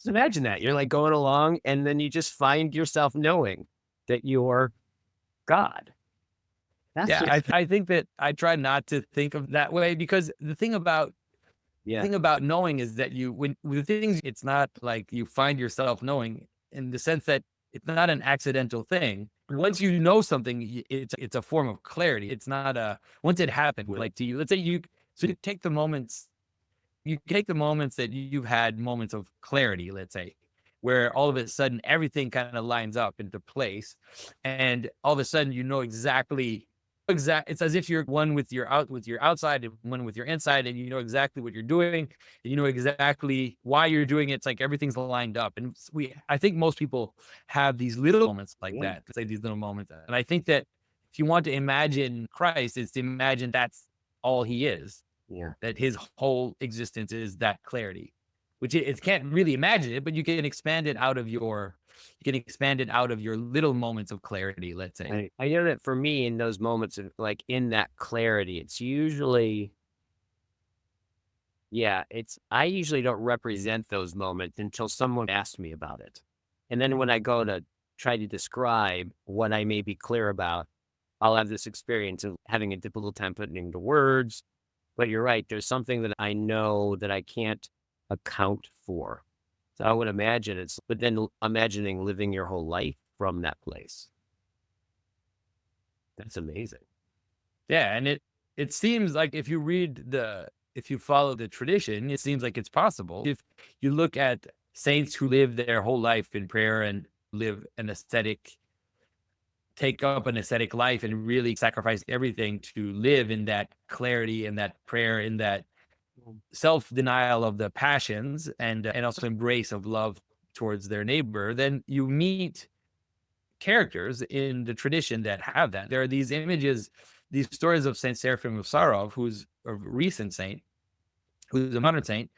Just imagine that. You're like going along and then you just find yourself knowing that you're God. That's Yeah, just I think that I try not to think of that way because the yeah. thing about knowing is that you when with things, it's not like you find yourself knowing in the sense that it's not an accidental thing. Once you know something, it's a form of clarity. It's not a once it happened, like to you. Let's say you take the moments you take the moments that you've had moments of clarity, let's say, where all of a sudden everything kind of lines up into place, and all of a sudden you know exact. It's as if you're one with your outside and one with your inside, and you know exactly what you're doing, and you know exactly why you're doing it. It's like everything's lined up, and I think most people have these little moments like Yeah. that. Say these little moments, and I think that if you want to imagine Christ, is to imagine that's all he is, Yeah. that his whole existence is that clarity, which it can't really imagine it, but you can expand it out of your little moments of clarity, let's say. I know that for me in those moments of like in that clarity, it's usually yeah, it's I usually don't represent those moments until someone asks me about it. And then when I go to try to describe what I may be clear about, I'll have this experience of having a difficult time putting into words. But you're right, there's something that I know that I can't account for. So I would imagine it's but then imagining living your whole life from that place. That's amazing. Yeah, and it seems like if you follow the tradition, it seems like it's possible. If you look at saints who live their whole life in prayer and live an ascetic take up an ascetic life and really sacrifice everything to live in that clarity and that prayer, in that Mm. self-denial of the passions and also embrace of love towards their neighbor, then you meet characters in the tradition that have that. There are these images, these stories of Saint Seraphim of Sarov, who's a recent saint, who's a modern saint,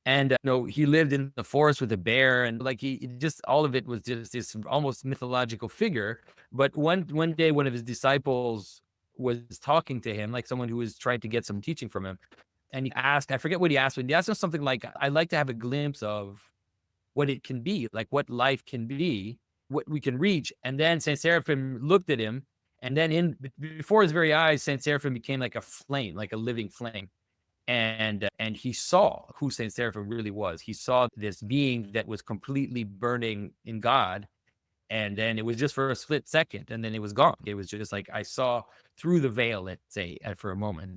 and he lived in the forest with a bear, and like he just all of it was just this almost mythological figure. But one day, one of his disciples was talking to him, like someone who was trying to get some teaching from him, and he asked, I forget what he asked, but he asked him something like, "I'd like to have a glimpse of what it can be, like what life can be, what we can reach." And then Saint Seraphim looked at him, and then before his very eyes, Saint Seraphim became like a flame, like a living flame, and he saw who Saint Seraphim really was. He saw this being that was completely burning in God, and then it was just for a split second, and then it was gone. It was just like I saw through the veil, let's say, for a moment.